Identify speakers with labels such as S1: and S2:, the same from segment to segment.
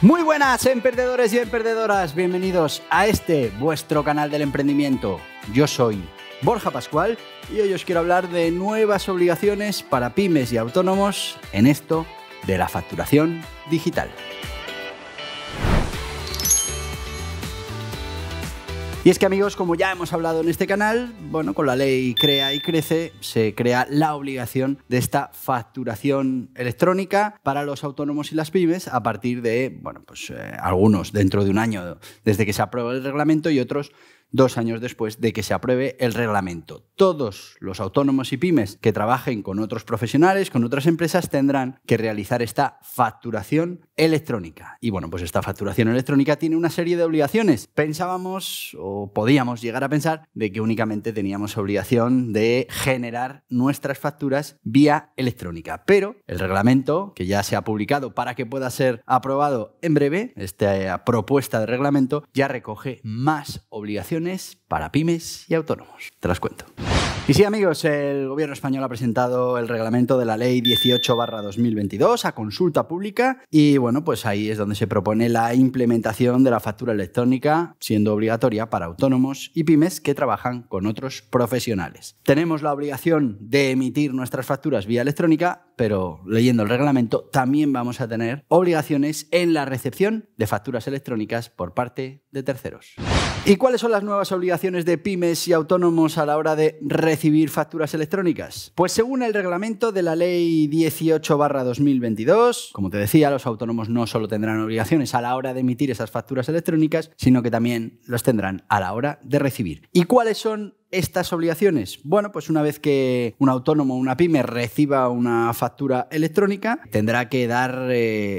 S1: Muy buenas, emprendedores y emprendedoras, bienvenidos a este vuestro canal del emprendimiento. Yo soy Borja Pascual y hoy os quiero hablar de nuevas obligaciones para pymes y autónomos en esto de la facturación digital. Y es que, amigos, como ya hemos hablado en este canal, bueno, con la ley Crea y Crece se crea la obligación de esta facturación electrónica para los autónomos y las pymes a partir de, bueno, pues algunos dentro de un año desde que se apruebe el reglamento y otros 2 años después de que se apruebe el reglamento. Todos los autónomos y pymes que trabajen con otros profesionales, con otras empresas, tendrán que realizar esta facturación electrónica. Y bueno, pues esta facturación electrónica tiene una serie de obligaciones. Pensábamos o podíamos llegar a pensar de que únicamente teníamos obligación de generar nuestras facturas vía electrónica. Pero el reglamento, que ya se ha publicado para que pueda ser aprobado en breve, esta propuesta de reglamento ya recoge más obligaciones para pymes y autónomos. Te las cuento. Y sí, amigos, el gobierno español ha presentado el reglamento de la ley 18/2022 a consulta pública y bueno, pues ahí es donde se propone la implementación de la factura electrónica siendo obligatoria para autónomos y pymes que trabajan con otros profesionales. Tenemos la obligación de emitir nuestras facturas vía electrónica, pero leyendo el reglamento también vamos a tener obligaciones en la recepción de facturas electrónicas por parte de terceros. ¿Y cuáles son las nuevas obligaciones de pymes y autónomos a la hora de recibir facturas electrónicas? Pues según el reglamento de la ley 18/2022, como te decía, los autónomos no solo tendrán obligaciones a la hora de emitir esas facturas electrónicas, sino que también los tendrán a la hora de recibir. ¿Y cuáles son estas obligaciones? Bueno, pues una vez que un autónomo o una pyme reciba una factura electrónica, tendrá que dar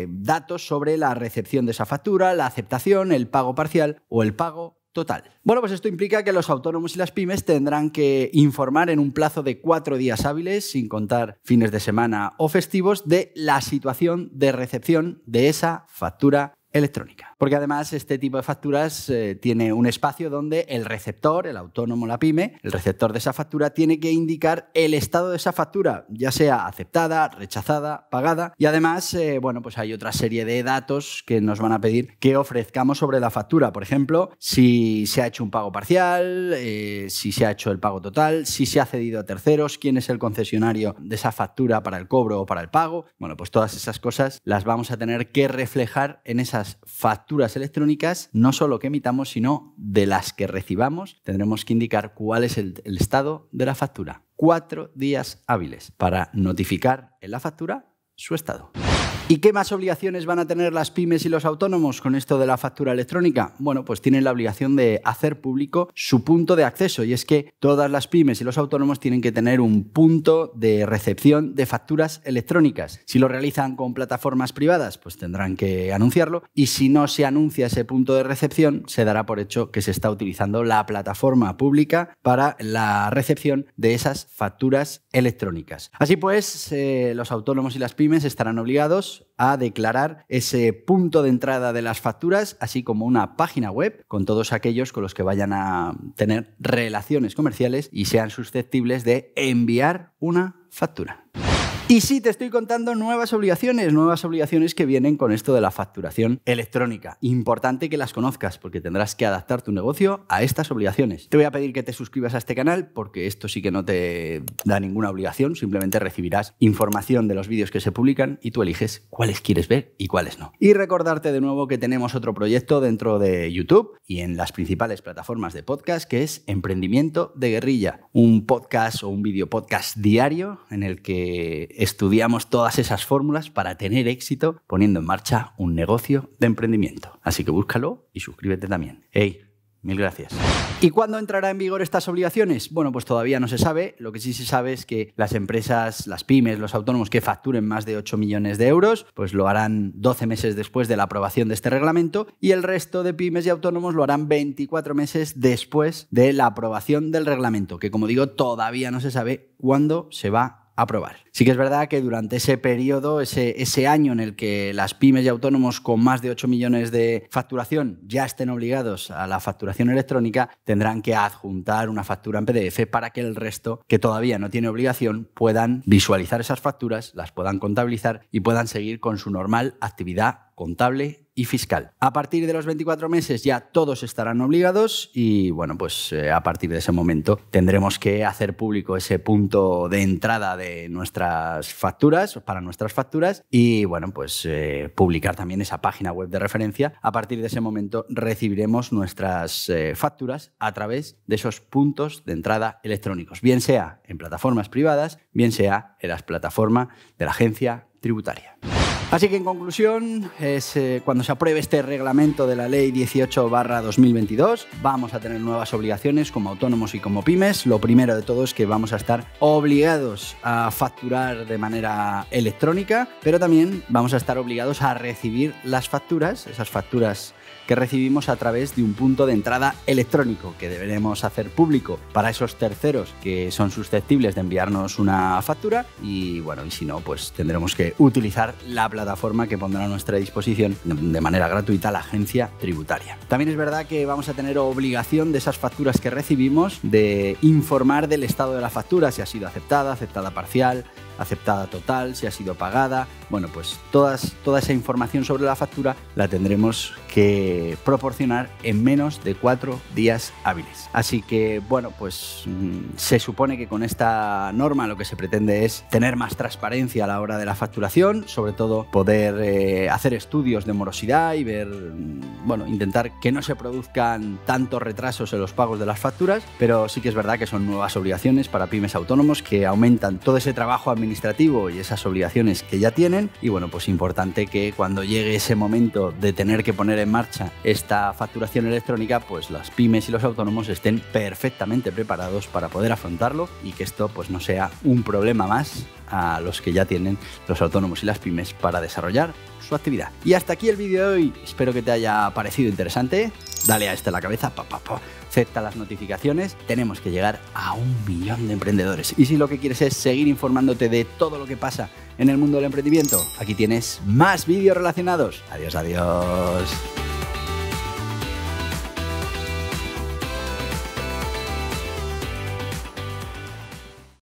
S1: datos sobre la recepción de esa factura, la aceptación, el pago parcial o el pago total. Bueno, pues esto implica que los autónomos y las pymes tendrán que informar en un plazo de 4 días hábiles, sin contar fines de semana o festivos, de la situación de recepción de esa factura electrónica. Porque además este tipo de facturas tiene un espacio donde el receptor, el autónomo o la pyme, el receptor de esa factura tiene que indicar el estado de esa factura, ya sea aceptada, rechazada, pagada. Y además, bueno, pues hay otra serie de datos que nos van a pedir que ofrezcamos sobre la factura. Por ejemplo, si se ha hecho un pago parcial, si se ha hecho el pago total, si se ha cedido a terceros, quién es el concesionario de esa factura para el cobro o para el pago. Bueno, pues todas esas cosas las vamos a tener que reflejar en esas facturas electrónicas, no solo que emitamos, sino de las que recibamos. Tendremos que indicar cuál es el estado de la factura. 4 días hábiles para notificar en la factura su estado. ¿Y qué más obligaciones van a tener las pymes y los autónomos con esto de la factura electrónica? Bueno, pues tienen la obligación de hacer público su punto de acceso, y es que todas las pymes y los autónomos tienen que tener un punto de recepción de facturas electrónicas. Si lo realizan con plataformas privadas, pues tendrán que anunciarlo, y si no se anuncia ese punto de recepción, se dará por hecho que se está utilizando la plataforma pública para la recepción de esas facturas electrónicas. Así pues, los autónomos y las pymes estarán obligados a declarar ese punto de entrada de las facturas, así como una página web con todos aquellos con los que vayan a tener relaciones comerciales y sean susceptibles de enviar una factura. Y sí, te estoy contando nuevas obligaciones que vienen con esto de la facturación electrónica. Importante que las conozcas porque tendrás que adaptar tu negocio a estas obligaciones. Te voy a pedir que te suscribas a este canal porque esto sí que no te da ninguna obligación, simplemente recibirás información de los vídeos que se publican y tú eliges cuáles quieres ver y cuáles no. Y recordarte de nuevo que tenemos otro proyecto dentro de YouTube y en las principales plataformas de podcast, que es Emprendimiento de Guerrilla, un podcast o un video podcast diario en el que estudiamos todas esas fórmulas para tener éxito poniendo en marcha un negocio de emprendimiento. Así que búscalo y suscríbete también. ¡Hey! Mil gracias. ¿Y cuándo entrará en vigor estas obligaciones? Bueno, pues todavía no se sabe. Lo que sí se sabe es que las empresas, las pymes, los autónomos que facturen más de 8 millones de euros, pues lo harán 12 meses después de la aprobación de este reglamento, y el resto de pymes y autónomos lo harán 24 meses después de la aprobación del reglamento, que, como digo, todavía no se sabe cuándo se va aprobar. Sí que es verdad que durante ese periodo, ese año en el que las pymes y autónomos con más de 8 millones de facturación ya estén obligados a la facturación electrónica, tendrán que adjuntar una factura en PDF para que el resto, que todavía no tiene obligación, puedan visualizar esas facturas, las puedan contabilizar y puedan seguir con su normal actividad contable y fiscal. A partir de los 24 meses ya todos estarán obligados y bueno, pues a partir de ese momento tendremos que hacer público ese punto de entrada de nuestras facturas, para nuestras facturas, y bueno, pues publicar también esa página web de referencia. A partir de ese momento recibiremos nuestras facturas a través de esos puntos de entrada electrónicos, bien sea en plataformas privadas, bien sea en las plataformas de la agencia tributaria. Así que en conclusión, cuando se apruebe este reglamento de la Ley 18/2022, vamos a tener nuevas obligaciones como autónomos y como pymes. Lo primero de todo es que vamos a estar obligados a facturar de manera electrónica, pero también vamos a estar obligados a recibir las facturas, esas facturas que recibimos a través de un punto de entrada electrónico que deberemos hacer público para esos terceros que son susceptibles de enviarnos una factura y bueno, y si no, pues tendremos que utilizar la plataforma que pondrá a nuestra disposición de manera gratuita la agencia tributaria. También es verdad que vamos a tener obligación de esas facturas que recibimos de informar del estado de la factura, si ha sido aceptada, aceptada parcial, aceptada total, si ha sido pagada. Bueno, pues toda esa información sobre la factura la tendremos que proporcionar en menos de 4 días hábiles. Así que, bueno, pues se supone que con esta norma lo que se pretende es tener más transparencia a la hora de la facturación, sobre todo poder hacer estudios de morosidad y ver, bueno, intentar que no se produzcan tantos retrasos en los pagos de las facturas, pero sí que es verdad que son nuevas obligaciones para pymes autónomos que aumentan todo ese trabajo administrativo y esas obligaciones que ya tienen y bueno, pues importante que cuando llegue ese momento de tener que poner en marcha esta facturación electrónica, pues las pymes y los autónomos estén perfectamente preparados para poder afrontarlo y que esto pues no sea un problema más a los que ya tienen los autónomos y las pymes para desarrollar su actividad. Y hasta aquí el vídeo de hoy, espero que te haya parecido interesante. Dale a la cabeza, acepta las notificaciones, tenemos que llegar a 1 millón de emprendedores. Y si lo que quieres es seguir informándote de todo lo que pasa en el mundo del emprendimiento, aquí tienes más vídeos relacionados. Adiós, adiós.